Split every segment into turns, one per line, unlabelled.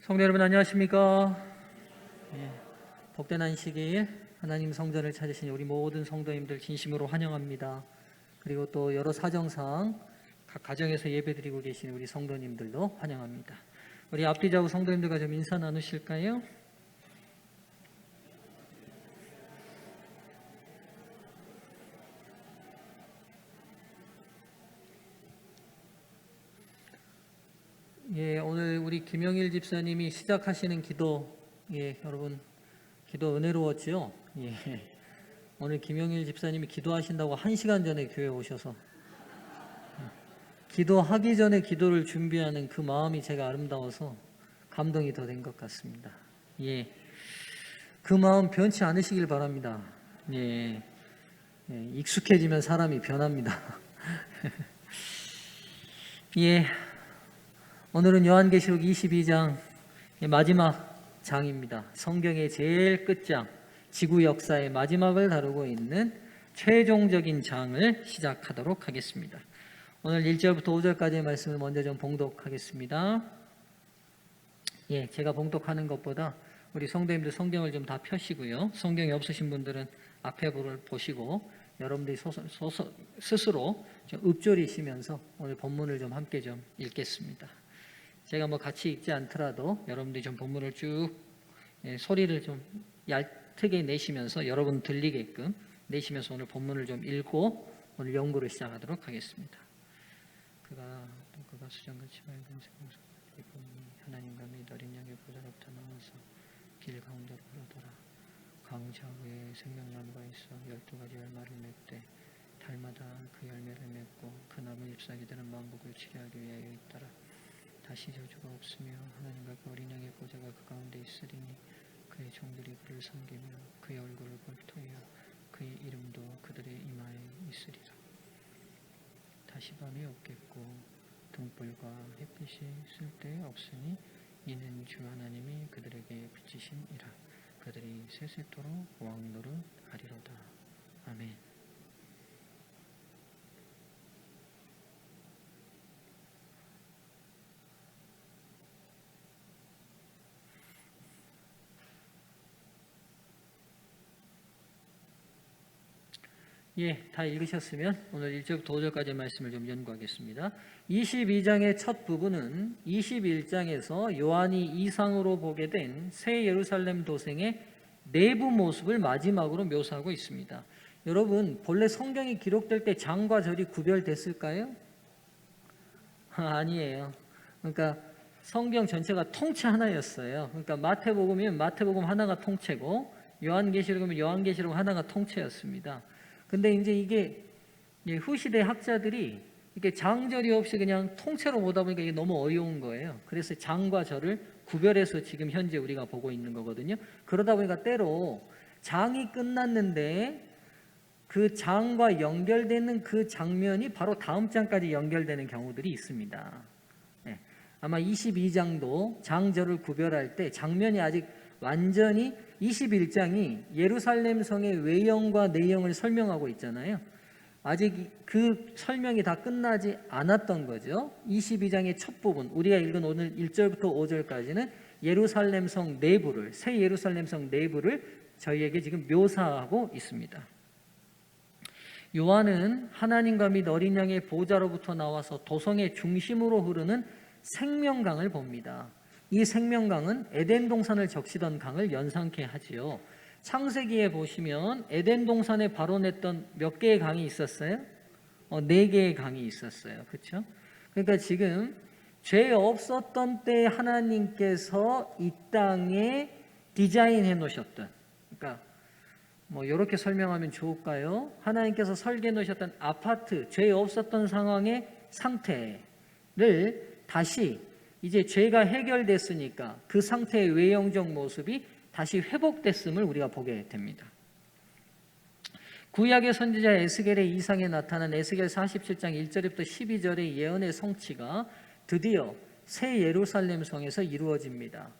성도 여러분 안녕하십니까? 예, 복된 안식일 하나님 성전을 찾으신 우리 모든 성도님들 진심으로 환영합니다. 그리고 또 여러 사정상 각 가정에서 예배드리고 계신 우리 성도님들도 환영합니다. 우리 앞뒤 좌우 성도님들과 좀 인사 나누실까요? 예, 오늘 우리 김영일 집사님이 시작하시는 기도, 여러분 기도 은혜로웠지요? 예, 오늘 김영일 집사님이 기도하신다고 1시간 전에 교회 오셔서 기도하기 전에 기도를 준비하는 그 마음이 제가 아름다워서 감동이 더 된 것 같습니다. 예, 그 마음 변치 않으시길 바랍니다. 예, 익숙해지면 사람이 변합니다. 예. 오늘은 요한계시록 22장 마지막 장입니다. 성경의 제일 끝장, 지구 역사의 마지막을 다루고 있는 최종적인 장을 시작하도록 하겠습니다. 오늘 1절부터 5절까지의 말씀을 먼저 좀 봉독하겠습니다. 예, 제가 봉독하는 것보다 우리 성도님들 성경을 좀 다 펴시고요. 성경이 없으신 분들은 앞에 부를 보시고 여러분들이 스스로 좀 읊조리시면서 오늘 본문을 좀 함께 좀 읽겠습니다. 제가 같이 읽지 않더라도 여러분들이 좀 본문을 쭉 소리를 좀 얕게 내시면서 여러분 들리게끔 내시면서 오늘 본문을 좀 읽고 오늘 연구를 시작하도록 하겠습니다. 그가 수정같이 맑은 생명수 하나님과 및 어린 양의 보좌로부터 나와서 길 가운데로 흐르더라. 강자 위에 생명나무가 있어 12가지 열매를 맺되 달마다 그 열매를 맺고 그 나무 잎사귀들은 만국을 치료하기 위하여 있더라. 다시 저주가 없으며 하나님과 그 어린 양의 보좌가 그 가운데 있으리니 그의 종들이 그를 섬기며 그의 얼굴을 볼 터이요 그의 이름도 그들의 이마에 있으리라. 다시 밤이 없겠고 등불과 햇빛이 쓸데없으니 이는 주 하나님이 그들에게 비치심이라. 그들이 세세토록 왕노릇 하리로다. 아멘. 예, 다 읽으셨으면 오늘 1절부터 5절까지의 말씀을 좀 연구하겠습니다. 22장의 첫 부분은 21장에서 요한이 이상으로 보게 된 새 예루살렘 도생의 내부 모습을 마지막으로 묘사하고 있습니다. 여러분, 본래 성경이 기록될 때 장과 절이 구별됐을까요? 아니에요. 그러니까 성경 전체가 통째 하나였어요. 그러니까 마태복음이면 마태복음 하나가 통째고 요한계시록이면 요한계시록 하나가 통째였습니다. 근데 이제 이게 후시대 학자들이 이게 장절이 없이 그냥 통째로 보다 보니까 이게 너무 어려운 거예요. 그래서 장과 절을 구별해서 지금 현재 우리가 보고 있는 거거든요. 그러다 보니까 때로 장이 끝났는데 그 장과 연결되는 그 장면이 바로 다음 장까지 연결되는 경우들이 있습니다. 네. 아마 22장도 장절을 구별할 때 장면이 아직 완전히 21장이 예루살렘 성의 외형과 내용을 설명하고 있잖아요. 아직 그 설명이 다 끝나지 않았던 거죠. 22장의 첫 부분, 우리가 읽은 오늘 1절부터 5절까지는 예루살렘 성 내부를, 새 예루살렘 성 내부를 저희에게 지금 묘사하고 있습니다. 요한은 하나님과 및 어린 양의 보좌로부터 나와서 도성의 중심으로 흐르는 생명강을 봅니다. 이 생명강은 에덴 동산을 적시던 강을 연상케 하지요. 창세기에 보시면 에덴 동산에 발원했던 몇 개의 강이 있었어요? 4개의 강이 있었어요. 그렇죠? 그러니까 지금 죄 없었던 때 하나님께서 이 땅에 디자인해 놓으셨던, 그러니까 이렇게 설명하면 좋을까요? 하나님께서 설계해 놓으셨던 아파트, 죄 없었던 상황의 상태를 다시 이제 죄가 해결됐으니까 그 상태의 외형적 모습이 다시 회복됐음을 우리가 보게 됩니다. 구약의 선지자 에스겔의 이상에 나타난 에스겔 47장 1절부터 12절의 예언의 성취가 드디어 새 예루살렘 성에서 이루어집니다.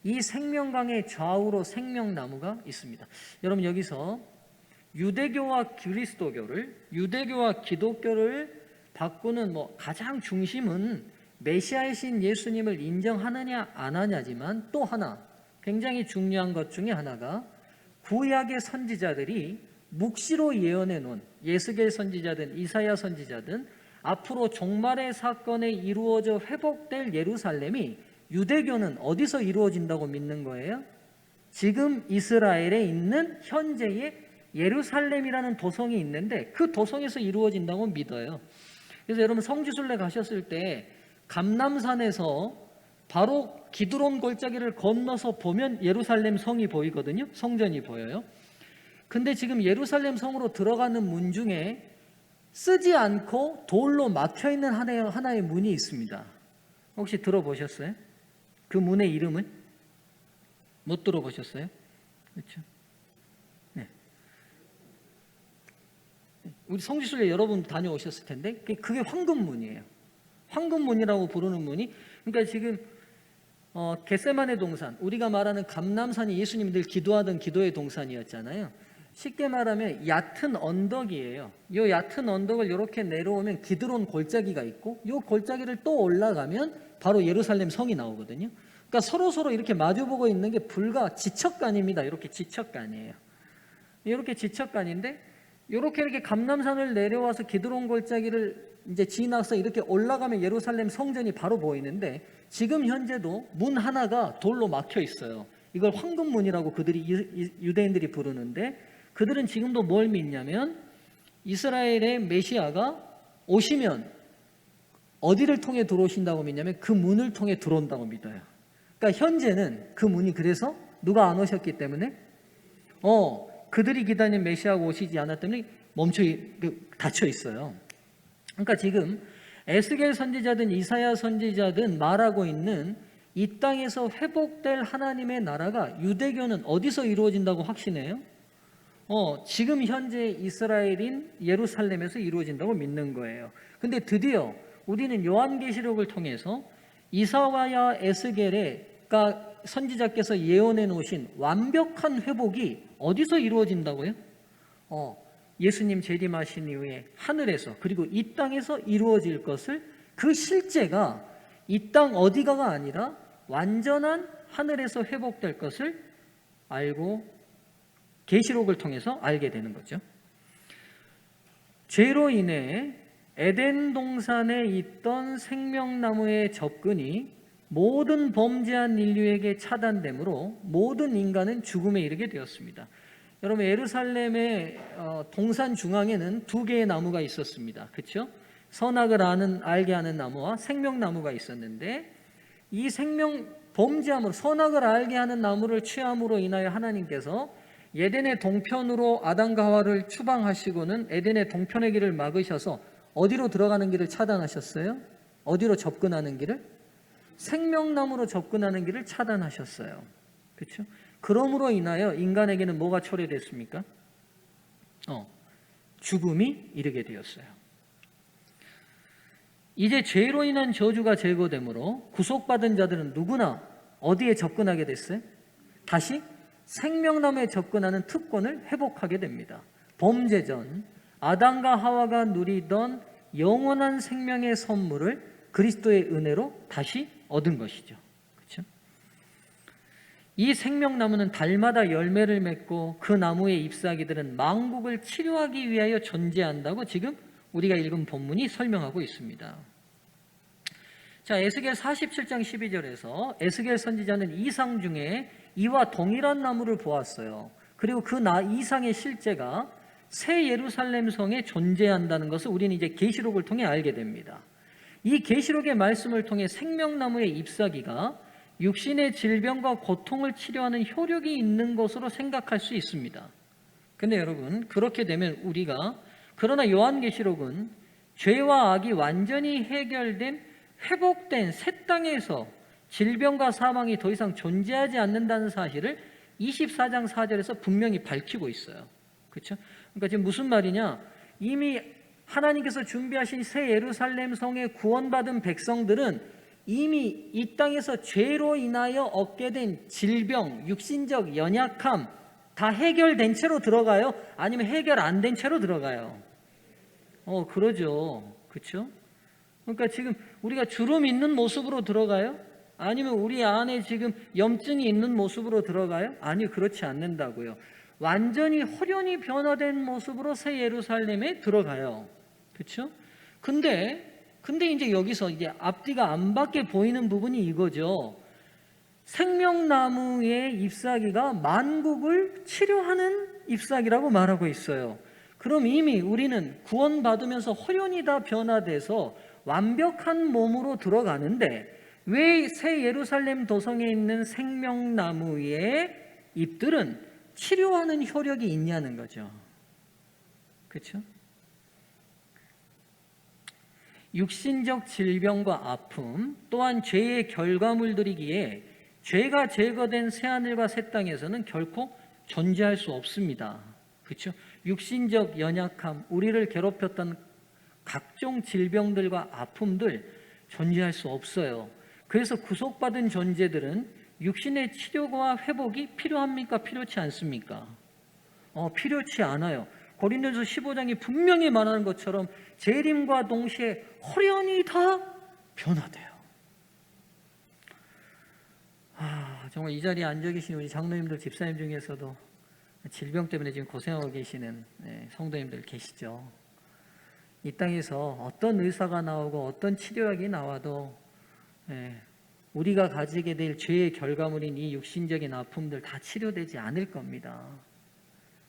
이 생명강의 좌우로 생명나무가 있습니다. 여러분, 여기서 유대교와 그리스도교를, 유대교와 기독교를 바꾸는 가장 중심은 메시아이신 예수님을 인정하느냐 안 하냐지만 또 하나 굉장히 중요한 것 중에 하나가 구약의 선지자들이 묵시로 예언해 놓은 예스겔 선지자든 이사야 선지자든 앞으로 종말의 사건에 이루어져 회복될 예루살렘이 유대교는 어디서 이루어진다고 믿는 거예요? 지금 이스라엘에 있는 현재의 예루살렘이라는 도성이 있는데 그 도성에서 이루어진다고 믿어요. 그래서 여러분 성지순례 가셨을 때 감람산에서 바로 기드론 골짜기를 건너서 보면 예루살렘 성이 보이거든요. 성전이 보여요. 근데 지금 예루살렘 성으로 들어가는 문 중에 쓰지 않고 돌로 막혀있는 하나의 문이 있습니다. 혹시 들어보셨어요? 그 문의 이름은? 못 들어보셨어요? 그렇죠? 네. 우리 성지순례 여러분 다녀오셨을 텐데 그게 황금문이에요. 황금문이라고 부르는 문이, 그러니까 지금 겟세마네 동산, 우리가 말하는 감람산이 예수님이 늘 기도하던 기도의 동산이었잖아요. 쉽게 말하면 얕은 언덕이에요. 이 얕은 언덕을 이렇게 내려오면 기드론 골짜기가 있고 이 골짜기를 또 올라가면 바로 예루살렘 성이 나오거든요. 그러니까 서로 이렇게 마주보고 있는 게 불과 지척간입니다. 이렇게 지척간이에요. 이렇게 지척간인데 이렇게 감람산을 내려와서 기드론 골짜기를 이제 지나서 이렇게 올라가면 예루살렘 성전이 바로 보이는데 지금 현재도 문 하나가 돌로 막혀 있어요. 이걸 황금문이라고 유대인들이 부르는데 그들은 지금도 뭘 믿냐면 이스라엘의 메시아가 오시면 어디를 통해 들어오신다고 믿냐면 그 문을 통해 들어온다고 믿어요. 그러니까 현재는 그 문이 그래서 누가 안 오셨기 때문에 그들이 기다리는 메시아가 오시지 않았더니 닫혀 있어요. 그러니까 지금 에스겔 선지자든 이사야 선지자든 말하고 있는 이 땅에서 회복될 하나님의 나라가 유대교는 어디서 이루어진다고 확신해요? 지금 현재 이스라엘인 예루살렘에서 이루어진다고 믿는 거예요. 근데 드디어 우리는 요한계시록을 통해서 이사야 에스겔가 선지자께서 예언해 놓으신 완벽한 회복이 어디서 이루어진다고요? 예수님 재림하신 이후에 하늘에서 그리고 이 땅에서 이루어질 것을, 그 실제가 이 땅 어디가가 아니라 완전한 하늘에서 회복될 것을 알고 계시록을 통해서 알게 되는 거죠. 죄로 인해 에덴 동산에 있던 생명나무의 접근이 모든 범죄한 인류에게 차단되므로 모든 인간은 죽음에 이르게 되었습니다. 여러분 예루살렘의 동산 중앙에는 두 개의 나무가 있었습니다. 그렇죠? 선악을 알게 하는 나무와 생명나무가 있었는데 이 범죄함으로 선악을 알게 하는 나무를 취함으로 인하여 하나님께서 에덴의 동편으로 아담과 하와를 추방하시고는 에덴의 동편의 길을 막으셔서 어디로 들어가는 길을 차단하셨어요? 어디로 접근하는 길을? 생명나무로 접근하는 길을 차단하셨어요. 그렇죠? 그러므로 인하여 인간에게는 뭐가 초래됐습니까? 죽음이 이르게 되었어요. 이제 죄로 인한 저주가 제거되므로 구속받은 자들은 누구나 어디에 접근하게 됐어요? 다시 생명나무에 접근하는 특권을 회복하게 됩니다. 범죄 전 아담과 하와가 누리던 영원한 생명의 선물을 그리스도의 은혜로 다시 얻은 것이죠. 그렇죠? 이 생명나무는 달마다 열매를 맺고 그 나무의 잎사귀들은 망국을 치료하기 위하여 존재한다고 지금 우리가 읽은 본문이 설명하고 있습니다. 자, 에스겔 47장 12절에서 에스겔 선지자는 이상 중에 이와 동일한 나무를 보았어요. 그리고 그 이상의 실제가 새 예루살렘 성에 존재한다는 것을 우리는 이제 계시록을 통해 알게 됩니다. 이 계시록의 말씀을 통해 생명나무의 잎사귀가 육신의 질병과 고통을 치료하는 효력이 있는 것으로 생각할 수 있습니다. 근데 여러분 그렇게 되면 그러나 요한계시록은 죄와 악이 완전히 해결된 회복된 새 땅에서 질병과 사망이 더 이상 존재하지 않는다는 사실을 24장 4절에서 분명히 밝히고 있어요. 그렇죠? 그러니까 지금 무슨 말이냐? 이미 하나님께서 준비하신 새 예루살렘 성에 구원받은 백성들은 이미 이 땅에서 죄로 인하여 얻게 된 질병, 육신적 연약함 다 해결된 채로 들어가요? 아니면 해결 안 된 채로 들어가요? 그러죠. 그렇죠? 그러니까 지금 우리가 주름 있는 모습으로 들어가요? 아니면 우리 안에 지금 염증이 있는 모습으로 들어가요? 아니, 그렇지 않는다고요. 완전히 홀연히 변화된 모습으로 새 예루살렘에 들어가요. 그렇죠? 근데 이제 여기서 이제 앞뒤가 안 맞게 보이는 부분이 이거죠. 생명나무의 잎사귀가 만국을 치료하는 잎사귀라고 말하고 있어요. 그럼 이미 우리는 구원받으면서 홀연히 다 변화돼서 완벽한 몸으로 들어가는데 왜 새 예루살렘 도성에 있는 생명나무의 잎들은 치료하는 효력이 있냐는 거죠. 그렇죠? 육신적 질병과 아픔 또한 죄의 결과물들이기에 죄가 제거된 새하늘과 새 땅에서는 결코 존재할 수 없습니다. 그렇죠? 육신적 연약함, 우리를 괴롭혔던 각종 질병들과 아픔들 존재할 수 없어요. 그래서 구속받은 존재들은 육신의 치료와 회복이 필요합니까? 필요치 않습니까? 필요치 않아요. 고린도서 15장이 분명히 말하는 것처럼 재림과 동시에 홀연히 다 변화돼요. 정말 이 자리에 앉아 계신 우리 장로님들, 집사님 중에서도 질병 때문에 지금 고생하고 계시는 성도님들 계시죠. 이 땅에서 어떤 의사가 나오고 어떤 치료약이 나와도 우리가 가지게 될 죄의 결과물인 이 육신적인 아픔들 다 치료되지 않을 겁니다.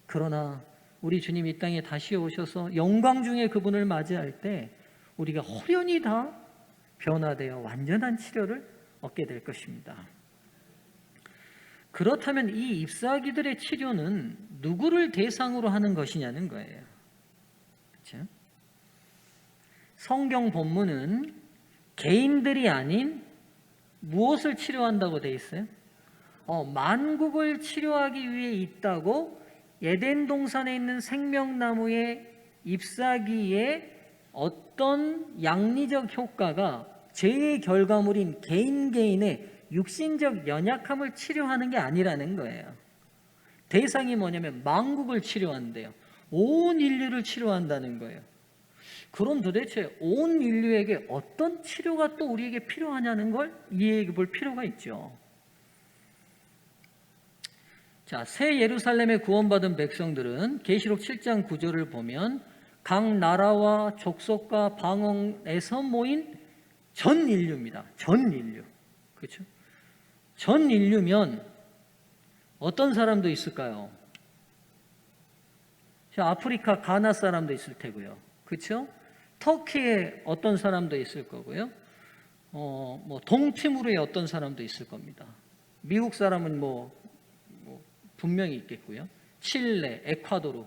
그러나 우리 주님 이 땅에 다시 오셔서 영광 중에 그분을 맞이할 때 우리가 홀연히 다 변화되어 완전한 치료를 얻게 될 것입니다. 그렇다면 이 잎사귀들의 치료는 누구를 대상으로 하는 것이냐는 거예요. 그렇죠? 성경 본문은 개인들이 아닌 무엇을 치료한다고 돼 있어요? 만국을 치료하기 위해 있다고 에덴 동산에 있는 생명나무의 잎사귀의 어떤 양리적 효과가 죄의 결과물인 개인의 육신적 연약함을 치료하는 게 아니라는 거예요. 대상이 뭐냐면 만국을 치료한대요. 온 인류를 치료한다는 거예요. 그럼 도대체 온 인류에게 어떤 치료가 또 우리에게 필요하냐는 걸 이해해 볼 필요가 있죠. 자, 새 예루살렘에 구원받은 백성들은 계시록 7장 9절을 보면 각 나라와 족속과 방언에서 모인 전 인류입니다. 전 인류. 그렇죠? 전 인류면 어떤 사람도 있을까요? 아프리카 가나 사람도 있을 테고요. 그렇죠? 터키에 어떤 사람도 있을 거고요. 동티모르에 어떤 사람도 있을 겁니다. 미국 사람은 분명히 있겠고요. 칠레, 에콰도르,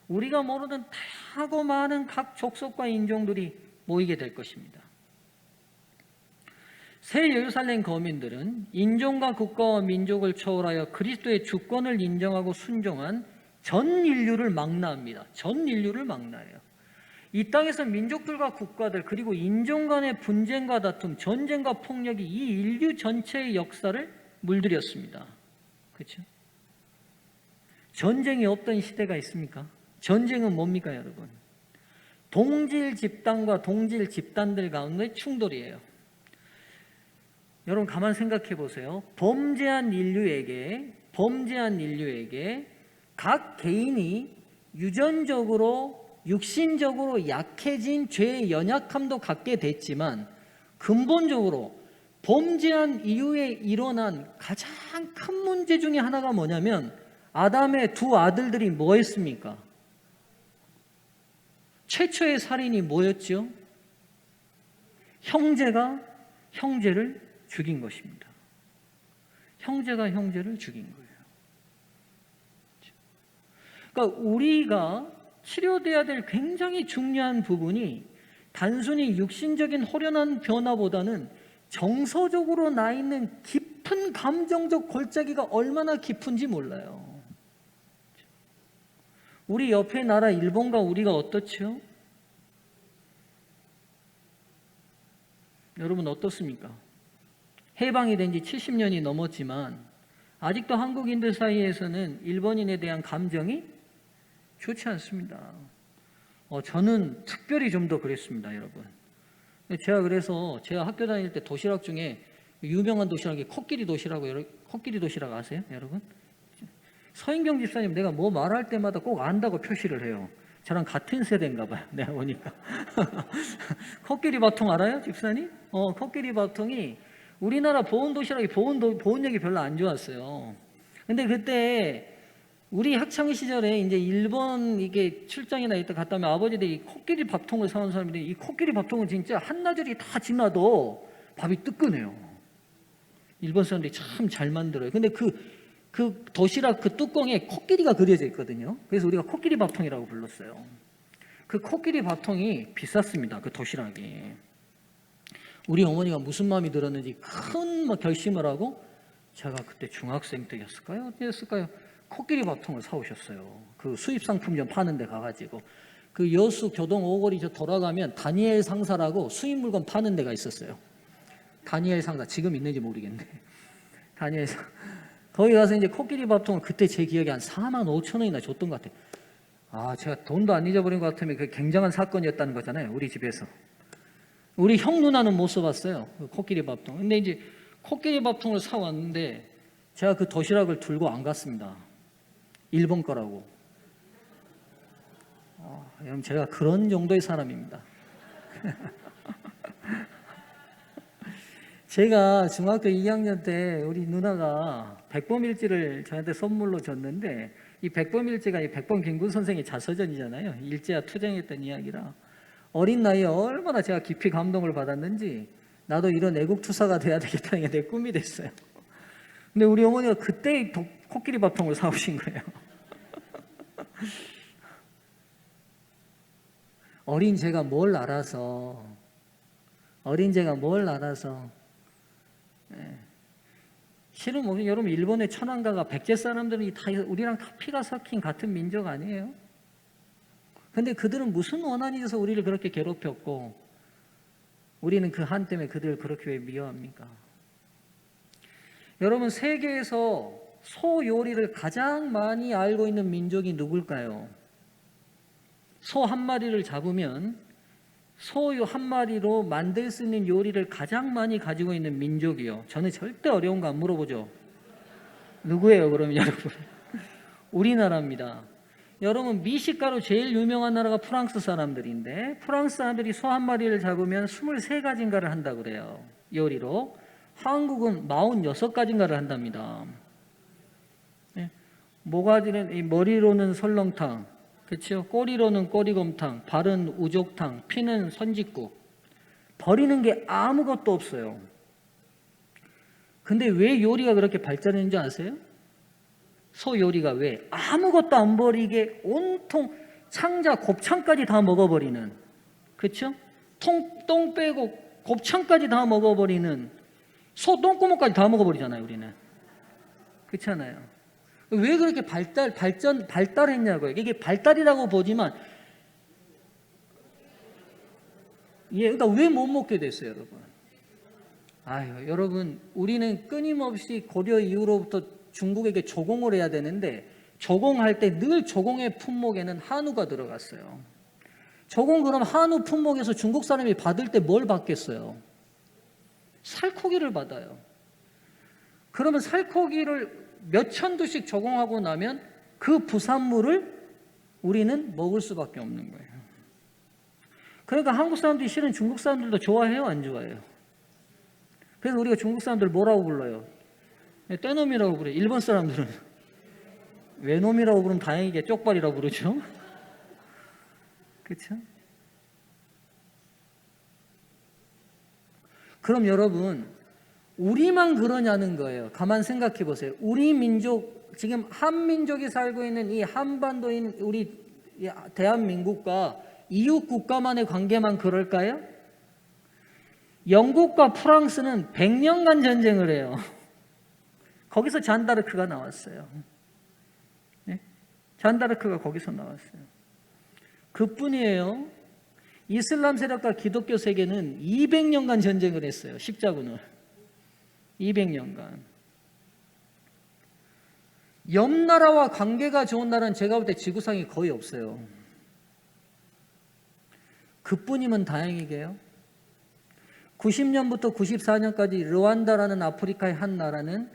우리가 모르는 다양하고 많은 각 족속과 인종들이 모이게 될 것입니다. 새 예루살렘 거민들은 인종과 국가와 민족을 초월하여 그리스도의 주권을 인정하고 순종한 전 인류를 망라합니다. 전 인류를 망라해요. 이 땅에서 민족들과 국가들 그리고 인종 간의 분쟁과 다툼, 전쟁과 폭력이 이 인류 전체의 역사를 물들였습니다. 그렇죠? 전쟁이 없던 시대가 있습니까? 전쟁은 뭡니까, 여러분? 동질 집단과 동질 집단들 가운데 충돌이에요. 여러분 가만 생각해 보세요. 범죄한 인류에게 각 개인이 유전적으로 육신적으로 약해진 죄의 연약함도 갖게 됐지만 근본적으로 범죄한 이후에 일어난 가장 큰 문제 중에 하나가 뭐냐면 아담의 두 아들들이 뭐 했습니까? 최초의 살인이 뭐였죠? 형제가 형제를 죽인 것입니다. 형제가 형제를 죽인 거예요. 그러니까 우리가 치료돼야 될 굉장히 중요한 부분이 단순히 육신적인 호련한 변화보다는 정서적으로 나 있는 깊은 감정적 골짜기가 얼마나 깊은지 몰라요. 우리 옆에 나라 일본과 우리가 어떻죠? 여러분 어떻습니까? 해방이 된 지 70년이 넘었지만 아직도 한국인들 사이에서는 일본인에 대한 감정이 좋지 않습니다. 저는 특별히 좀 더 그랬습니다, 여러분. 제가 그래서 제가 학교 다닐 때 도시락 중에 유명한 도시락이 코끼리 도시락이라고, 코끼리 도시락 아세요, 여러분? 서인경 집사님 내가 뭐 말할 때마다 꼭 안다고 표시를 해요. 저랑 같은 세대인가 봐요. 내가 보니까. 코끼리 밥통 알아요, 집사님? 코끼리 밥통이 우리나라 보온 도시락이 보온력이 별로 안 좋았어요. 근데 그때 우리 학창 시절에 이제 일본 이게 출장이나 이때 갔다 오면 아버지들이 코끼리 밥통을 사온 사람인데, 이 코끼리 밥통은 진짜 한나절이 다 지나도 밥이 뜨끈해요. 일본 사람들이 참 잘 만들어요. 근데 그 도시락 그 뚜껑에 코끼리가 그려져 있거든요. 그래서 우리가 코끼리 밥통이라고 불렀어요. 그 코끼리 밥통이 비쌌습니다. 그 도시락이. 우리 어머니가 무슨 마음이 들었는지 큰 뭐 결심을 하고, 제가 그때 중학생 때였을까요? 어땠을까요? 코끼리 밥통을 사오셨어요. 그 수입상품점 파는 데 가가지고. 그 여수 교동 오거리 저 돌아가면 다니엘 상사라고 수입 물건 파는 데가 있었어요. 다니엘 상사, 지금 있는지 모르겠네. 다니엘 상사. 거기 가서 이제 코끼리 밥통을 그때 제 기억에 한 45,000원이나 줬던 것 같아요. 아, 제가 돈도 안 잊어버린 것 같으면 그게 굉장한 사건이었다는 거잖아요. 우리 집에서. 우리 형 누나는 못 써봤어요. 그 코끼리 밥통. 근데 이제 코끼리 밥통을 사왔는데 제가 그 도시락을 들고 안 갔습니다. 일본 거라고. 여러분, 제가 그런 정도의 사람입니다. 제가 중학교 2학년 때 우리 누나가 백범일지를 저한테 선물로 줬는데, 이 백범일지가 이 백범 김구 선생의 자서전이잖아요. 일제와 투쟁했던 이야기라 어린 나이에 얼마나 제가 깊이 감동을 받았는지, 나도 이런 애국투사가 돼야 되겠다는 게 내 꿈이 됐어요. 근데 우리 어머니가 그때 코끼리 밥통을 사오신 거예요. 어린 제가 뭘 알아서 실은 뭐 여러분, 일본의 천황가가 백제 사람들은 다 우리랑 다 피가 섞인 같은 민족 아니에요? 근데 그들은 무슨 원한이 있어서 우리를 그렇게 괴롭혔고, 우리는 그 한 때문에 그들을 그렇게 왜 미워합니까? 여러분, 세계에서 소 요리를 가장 많이 알고 있는 민족이 누굴까요? 소 한 마리를 잡으면 소 한 마리로 만들 수 있는 요리를 가장 많이 가지고 있는 민족이요. 저는 절대 어려운 거 안 물어보죠. 누구예요, 그러면 여러분? 우리나라입니다. 여러분, 미식가로 제일 유명한 나라가 프랑스 사람들인데, 프랑스 사람들이 소 한 마리를 잡으면 23가지인가를 한다고 그래요. 요리로. 한국은 46가지인가를 한답니다. 모가지는, 이 머리로는 설렁탕, 그렇죠? 꼬리로는 꼬리곰탕, 발은 우족탕, 피는 선짓국. 버리는 게 아무것도 없어요. 근데 왜 요리가 그렇게 발전했는지 아세요? 소 요리가 왜 아무것도 안 버리게 온통 창자 곱창까지 다 먹어버리는, 그렇죠? 똥 빼고 곱창까지 다 먹어버리는, 소 똥구멍까지 다 먹어버리잖아요, 우리는. 그렇잖아요. 왜 그렇게 발달했냐고요. 이게 발달이라고 보지만, 그러니까 왜 못 먹게 됐어요, 여러분? 여러분, 우리는 끊임없이 고려 이후로부터 중국에게 조공을 해야 되는데, 조공할 때 늘 조공의 품목에는 한우가 들어갔어요. 조공, 그럼 한우 품목에서 중국 사람이 받을 때 뭘 받겠어요? 살코기를 받아요. 그러면 살코기를 몇천 두씩 조공하고 나면 그 부산물을 우리는 먹을 수밖에 없는 거예요. 그러니까 한국 사람들이 실은 중국 사람들도 좋아해요, 안 좋아해요? 그래서 우리가 중국 사람들 뭐라고 불러요? 떼놈이라고 그래요. 일본 사람들은 외놈이라고 부르면 다행이게 쪽발이라고 부르죠. 그렇죠? 그럼 여러분, 우리만 그러냐는 거예요. 가만 생각해 보세요. 우리 민족, 지금 한민족이 살고 있는 이 한반도인 우리 대한민국과 이웃 국가만의 관계만 그럴까요? 영국과 프랑스는 100년간 전쟁을 해요. 거기서 잔다르크가 나왔어요. 네? 잔다르크가 거기서 나왔어요. 그뿐이에요. 이슬람 세력과 기독교 세계는 200년간 전쟁을 했어요. 십자군을. 200년간. 옆 나라와 관계가 좋은 나라는 제가 볼 때 지구상에 거의 없어요. 그뿐이면 다행이게요. 90년부터 94년까지 르완다라는 아프리카의 한 나라는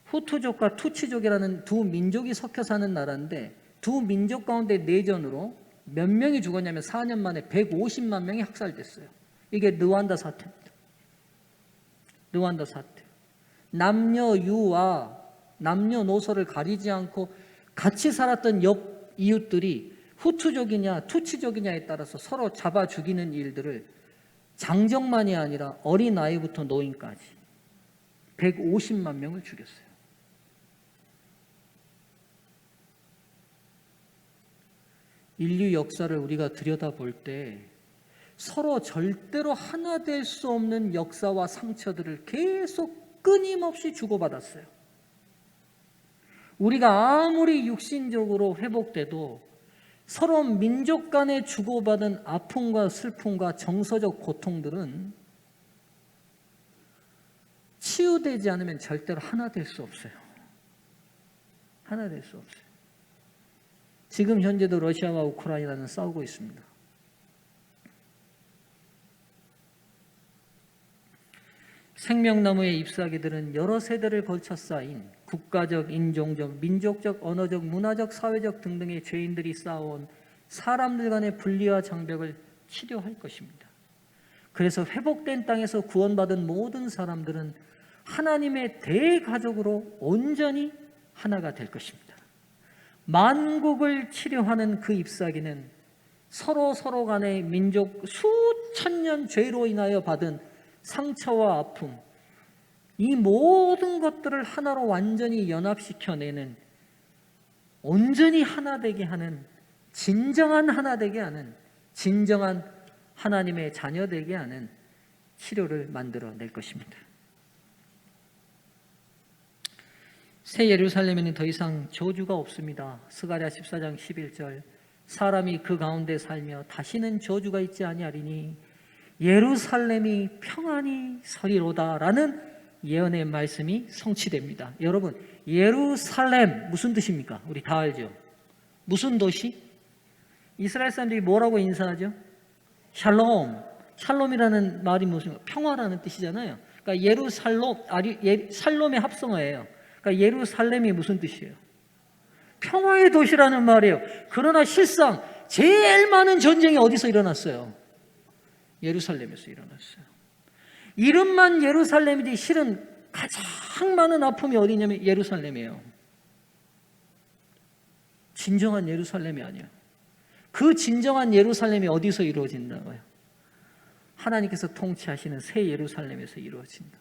후투족과 투치족이라는 두 민족이 섞여 사는 나라인데 두 민족 가운데 내전으로 몇 명이 죽었냐면 4년 만에 150만 명이 학살됐어요. 이게 르완다 사태입니다. 르완다 사태. 남녀유와 남녀노소를 가리지 않고 같이 살았던 옆 이웃들이 후투족이냐 투치족이냐에 따라서 서로 잡아 죽이는 일들을 장정만이 아니라 어린아이부터 노인까지 150만 명을 죽였어요. 인류 역사를 우리가 들여다볼 때 서로 절대로 하나 될 수 없는 역사와 상처들을 계속 끊임없이 주고받았어요. 우리가 아무리 육신적으로 회복돼도 서로 민족 간에 주고받은 아픔과 슬픔과 정서적 고통들은 치유되지 않으면 절대로 하나 될 수 없어요. 하나 될 수 없어요. 지금 현재도 러시아와 우크라이나는 싸우고 있습니다. 생명나무의 잎사귀들은 여러 세대를 걸쳐 쌓인 국가적, 인종적, 민족적, 언어적, 문화적, 사회적 등등의 죄인들이 쌓아온 사람들 간의 분리와 장벽을 치료할 것입니다. 그래서 회복된 땅에서 구원받은 모든 사람들은 하나님의 대가족으로 온전히 하나가 될 것입니다. 만국을 치료하는 그 잎사귀는 서로 간의 민족 수천 년 죄로 인하여 받은 상처와 아픔, 이 모든 것들을 하나로 완전히 연합시켜내는, 온전히 하나 되게 하는, 진정한 하나 되게 하는, 진정한 하나님의 자녀 되게 하는 치료를 만들어낼 것입니다. 새 예루살렘에는 더 이상 저주가 없습니다. 스가랴 14장 11절, 사람이 그 가운데 살며 다시는 저주가 있지 아니하리니 예루살렘이 평안히 서리로다라는 예언의 말씀이 성취됩니다. 여러분, 예루살렘 무슨 뜻입니까? 우리 다 알죠? 무슨 도시? 이스라엘 사람들이 뭐라고 인사하죠? 샬롬. 샬롬이라는 말이 무슨 평화라는 뜻이잖아요. 그러니까 샬롬의 합성어예요. 그러니까 예루살렘이 무슨 뜻이에요? 평화의 도시라는 말이에요. 그러나 실상 제일 많은 전쟁이 어디서 일어났어요? 예루살렘에서 일어났어요. 이름만 예루살렘이지 실은 가장 많은 아픔이 어디냐면 예루살렘이에요. 진정한 예루살렘이 아니에요. 그 진정한 예루살렘이 어디서 이루어진다고요? 하나님께서 통치하시는 새 예루살렘에서 이루어진다.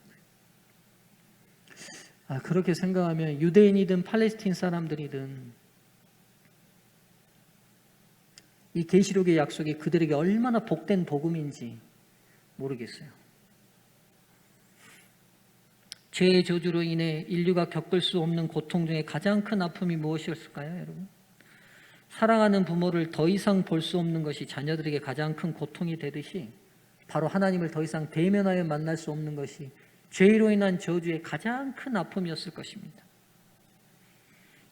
그렇게 생각하면 유대인이든 팔레스틴 사람들이든 이 계시록의 약속이 그들에게 얼마나 복된 복음인지 모르겠어요. 죄의 저주로 인해 인류가 겪을 수 없는 고통 중에 가장 큰 아픔이 무엇이었을까요, 여러분? 사랑하는 부모를 더 이상 볼 수 없는 것이 자녀들에게 가장 큰 고통이 되듯이 바로 하나님을 더 이상 대면하여 만날 수 없는 것이 죄로 인한 저주의 가장 큰 아픔이었을 것입니다.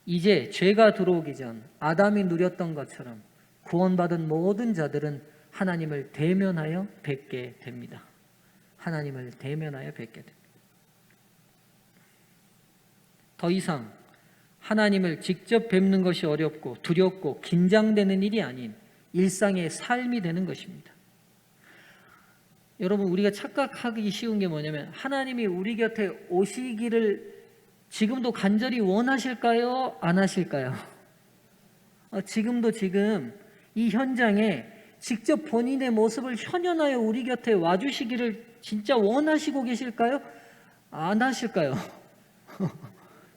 이제 죄가 들어오기 전 아담이 누렸던 것처럼 구원받은 모든 자들은 하나님을 대면하여 뵙게 됩니다. 하나님을 대면하여 뵙게 됩니다. 더 이상 하나님을 직접 뵙는 것이 어렵고 두렵고 긴장되는 일이 아닌 일상의 삶이 되는 것입니다. 여러분, 우리가 착각하기 쉬운 게 뭐냐면 하나님이 우리 곁에 오시기를 지금도 간절히 원하실까요? 안 하실까요? 지금도 지금 이 현장에 직접 본인의 모습을 현현하여 우리 곁에 와주시기를 진짜 원하시고 계실까요? 안 하실까요?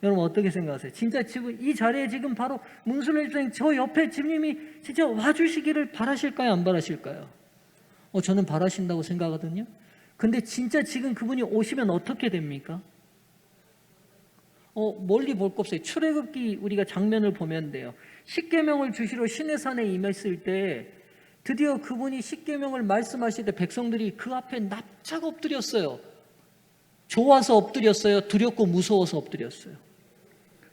여러분 어떻게 생각하세요? 진짜 지금 이 자리에 지금 바로 문술래 집사님 저 옆에 집님이 진짜 와주시기를 바라실까요? 안 바라실까요? 저는 바라신다고 생각하거든요. 근데 진짜 지금 그분이 오시면 어떻게 됩니까? 멀리 볼 거 없어요. 출애굽기 우리가 장면을 보면 돼요. 십계명을 주시러 시내산에 임했을 때 드디어 그분이 십계명을 말씀하실 때 백성들이 그 앞에 납작 엎드렸어요. 좋아서 엎드렸어요? 두렵고 무서워서 엎드렸어요?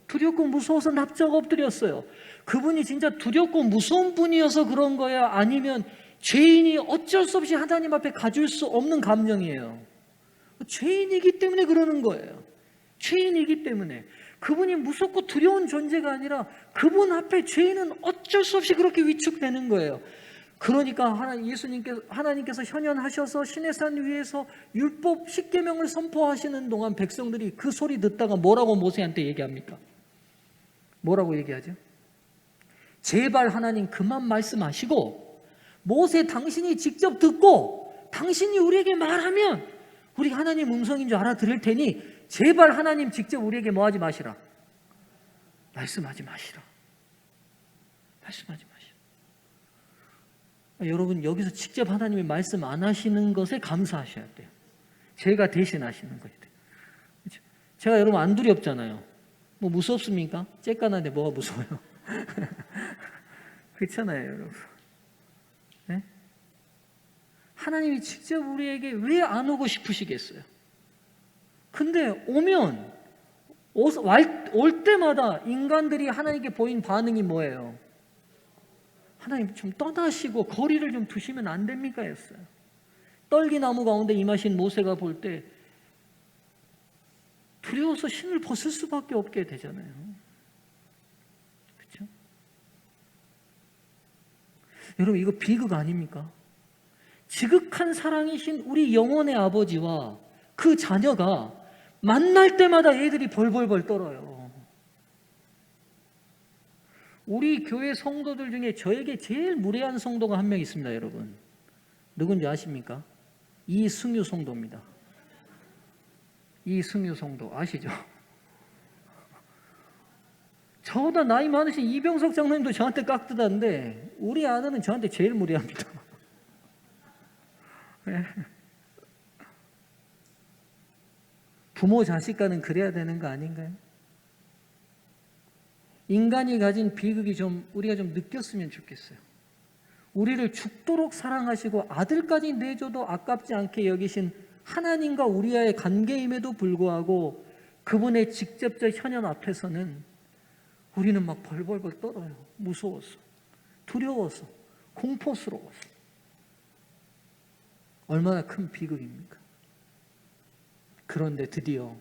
두렵고 무서워서 납작 엎드렸어요. 그분이 진짜 두렵고 무서운 분이어서 그런 거야? 아니면 죄인이 어쩔 수 없이 하나님 앞에 가질 수 없는 감정이에요. 죄인이기 때문에 그러는 거예요. 죄인이기 때문에. 그분이 무섭고 두려운 존재가 아니라 그분 앞에 죄인은 어쩔 수 없이 그렇게 위축되는 거예요. 그러니까 하나님께서 현현하셔서 시내산 위에서 율법 10계명을 선포하시는 동안 백성들이 그 소리 듣다가 뭐라고 모세한테 얘기합니까? 뭐라고 얘기하죠? 제발 하나님 그만 말씀하시고 모세 당신이 직접 듣고 당신이 우리에게 말하면 우리 하나님 음성인 줄 알아들을 테니 제발 하나님 직접 우리에게 뭐 하지 마시라. 말씀하지 마시라. 말씀하지 마시라. 여러분 여기서 직접 하나님이 말씀 안 하시는 것에 감사하셔야 돼요. 제가 대신 하시는 거예요. 제가 여러분 안 두렵잖아요. 뭐 무섭습니까? 쬐깐한데 뭐가 무서워요? 그렇잖아요, 여러분. 네? 하나님이 직접 우리에게 왜 안 오고 싶으시겠어요? 근데 오면 올 때마다 인간들이 하나님께 보인 반응이 뭐예요? 하나님 좀 떠나시고 거리를 좀 두시면 안 됩니까? 였어요. 떨기나무 가운데 임하신 모세가 볼 때 두려워서 신을 벗을 수밖에 없게 되잖아요. 그렇죠? 여러분 이거 비극 아닙니까? 지극한 사랑이신 우리 영혼의 아버지와 그 자녀가 만날 때마다 애들이 벌벌벌 떨어요. 우리 교회 성도들 중에 저에게 제일 무례한 성도가 한 명 있습니다, 여러분. 누군지 아십니까? 이승유 성도입니다. 이승유 성도 아시죠? 저보다 나이 많으신 이병석 장로님도 저한테 깍듯한데 우리 아들은 저한테 제일 무례합니다. 부모 자식과는 그래야 되는 거 아닌가요? 인간이 가진 비극이 좀 우리가 좀 느꼈으면 좋겠어요. 우리를 죽도록 사랑하시고 아들까지 내줘도 아깝지 않게 여기신 하나님과 우리와의 관계임에도 불구하고 그분의 직접적 현현 앞에서는 우리는 막 벌벌벌 떨어요. 무서워서, 두려워서, 공포스러워서. 얼마나 큰 비극입니까? 그런데 드디어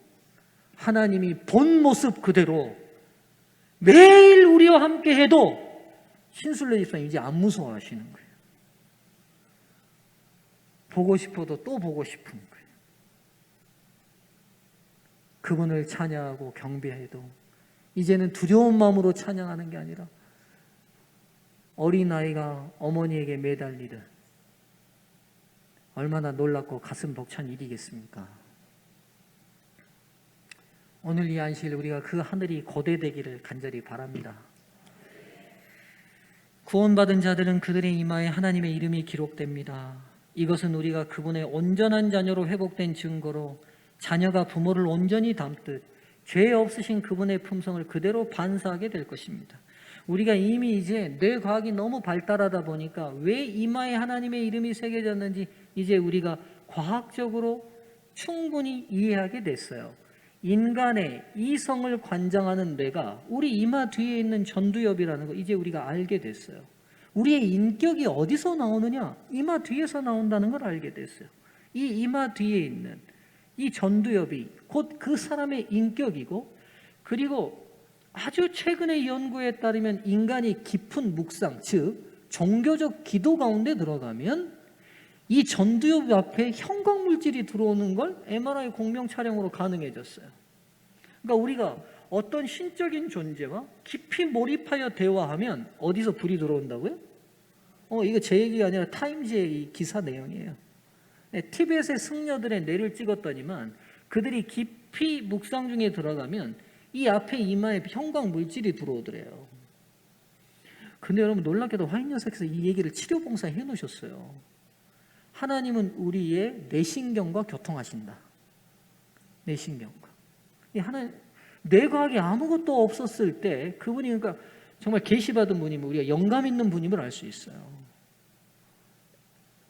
하나님이 본 모습 그대로 매일 우리와 함께 해도 신술래 집사님 이제 안 무서워하시는 거예요. 보고 싶어도 또 보고 싶은 거예요. 그분을 찬양하고 경배해도 이제는 두려운 마음으로 찬양하는 게 아니라 어린아이가 어머니에게 매달리듯 얼마나 놀랍고 가슴 벅찬 일이겠습니까? 오늘 이 안식일 우리가 그 하늘이 고대되기를 간절히 바랍니다. 구원받은 자들은 그들의 이마에 하나님의 이름이 기록됩니다. 이것은 우리가 그분의 온전한 자녀로 회복된 증거로 자녀가 부모를 온전히 닮듯 죄 없으신 그분의 품성을 그대로 반사하게 될 것입니다. 우리가 이미 이제 뇌과학이 너무 발달하다 보니까 왜 이마에 하나님의 이름이 새겨졌는지 이제 우리가 과학적으로 충분히 이해하게 됐어요. 인간의 이성을 관장하는 뇌가 우리 이마 뒤에 있는 전두엽이라는 거 이제 우리가 알게 됐어요. 우리의 인격이 어디서 나오느냐? 이마 뒤에서 나온다는 걸 알게 됐어요. 이 이마 뒤에 있는 이 전두엽이 곧 그 사람의 인격이고, 그리고 아주 최근의 연구에 따르면 인간이 깊은 묵상, 즉 종교적 기도 가운데 들어가면 이 전두엽 앞에 형광물질이 들어오는 걸 MRI 공명 촬영으로 가능해졌어요. 그러니까 우리가 어떤 신적인 존재와 깊이 몰입하여 대화하면 어디서 불이 들어온다고요? 이거 제 얘기가 아니라 타임즈의 이 기사 내용이에요. 티벳의 승려들의 뇌를 찍었더니만 그들이 깊이 묵상 중에 들어가면 이 앞에 이마에 형광물질이 들어오더래요. 근데 여러분 놀랍게도 화인여사께서 이 얘기를 치료봉사에 해놓으셨어요. 하나님은 우리의 뇌신경과 교통하신다. 뇌신경과. 하나님, 뇌과학이 아무것도 없었을 때 그분이 그러니까 정말 계시받은 분이면 우리가 영감 있는 분임을 알 수 있어요.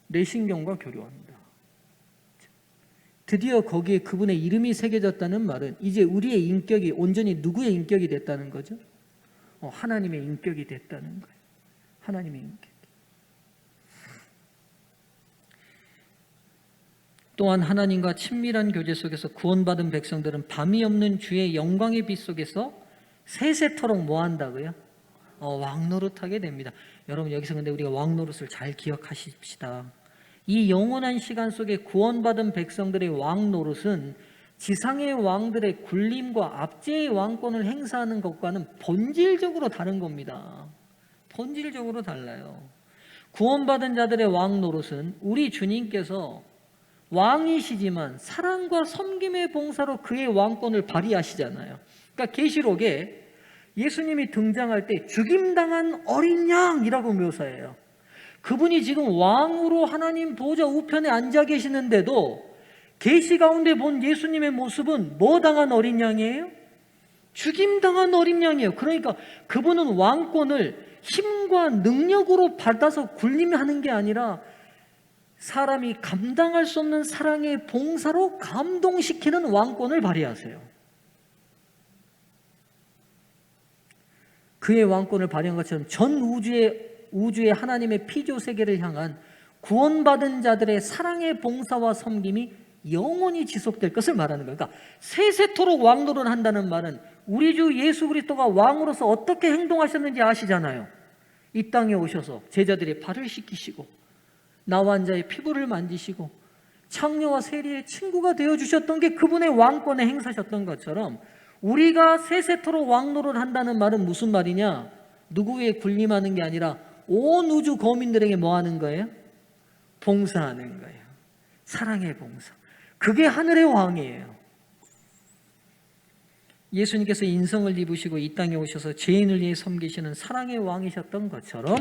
뇌신경과 교류합니다. 드디어 거기에 그분의 이름이 새겨졌다는 말은 이제 우리의 인격이 온전히 누구의 인격이 됐다는 거죠? 하나님의 인격이 됐다는 거예요. 하나님의 인격. 또한 하나님과 친밀한 교제 속에서 구원받은 백성들은 밤이 없는 주의 영광의 빛 속에서 세세토록 뭐 한다고요? 왕노릇하게 됩니다. 여러분 여기서 근데 우리가 왕노릇을 잘 기억하십시다. 이 영원한 시간 속에 구원받은 백성들의 왕노릇은 지상의 왕들의 굴림과 압제의 왕권을 행사하는 것과는 본질적으로 다른 겁니다. 본질적으로 달라요. 구원받은 자들의 왕노릇은 우리 주님께서 왕이시지만 사랑과 섬김의 봉사로 그의 왕권을 발휘하시잖아요. 그러니까 계시록에 예수님이 등장할 때 죽임당한 어린 양이라고 묘사해요. 그분이 지금 왕으로 하나님 보좌 우편에 앉아 계시는데도 계시 가운데 본 예수님의 모습은 뭐 당한 어린 양이에요? 죽임당한 어린 양이에요. 그러니까 그분은 왕권을 힘과 능력으로 받아서 군림하는 게 아니라 사람이 감당할 수 없는 사랑의 봉사로 감동시키는 왕권을 발휘하세요. 그의 왕권을 발휘한 것처럼 전 우주의 하나님의 피조 세계를 향한 구원받은 자들의 사랑의 봉사와 섬김이 영원히 지속될 것을 말하는 거예요. 그러니까 세세토록 왕노릇을 한다는 말은 우리 주 예수 그리스도가 왕으로서 어떻게 행동하셨는지 아시잖아요. 이 땅에 오셔서 제자들의 발을 씻기시고 나와 환자의 피부를 만지시고 창녀와 세리의 친구가 되어주셨던 게 그분의 왕권에 행사셨던 것처럼 우리가 세세토록 왕노릇을 한다는 말은 무슨 말이냐? 누구에 군림하는 게 아니라 온 우주 거민들에게 뭐 하는 거예요? 봉사하는 거예요. 사랑의 봉사. 그게 하늘의 왕이에요. 예수님께서 인성을 입으시고 이 땅에 오셔서 죄인을 위해 섬기시는 사랑의 왕이셨던 것처럼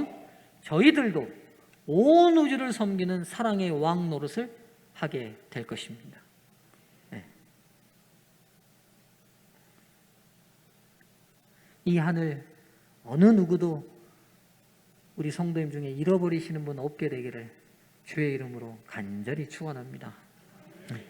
저희들도 온 우주를 섬기는 사랑의 왕 노릇을 하게 될 것입니다. 네. 이 하늘 어느 누구도 우리 성도님 중에 잃어버리시는 분 없게 되기를 주의 이름으로 간절히 축원합니다. 네.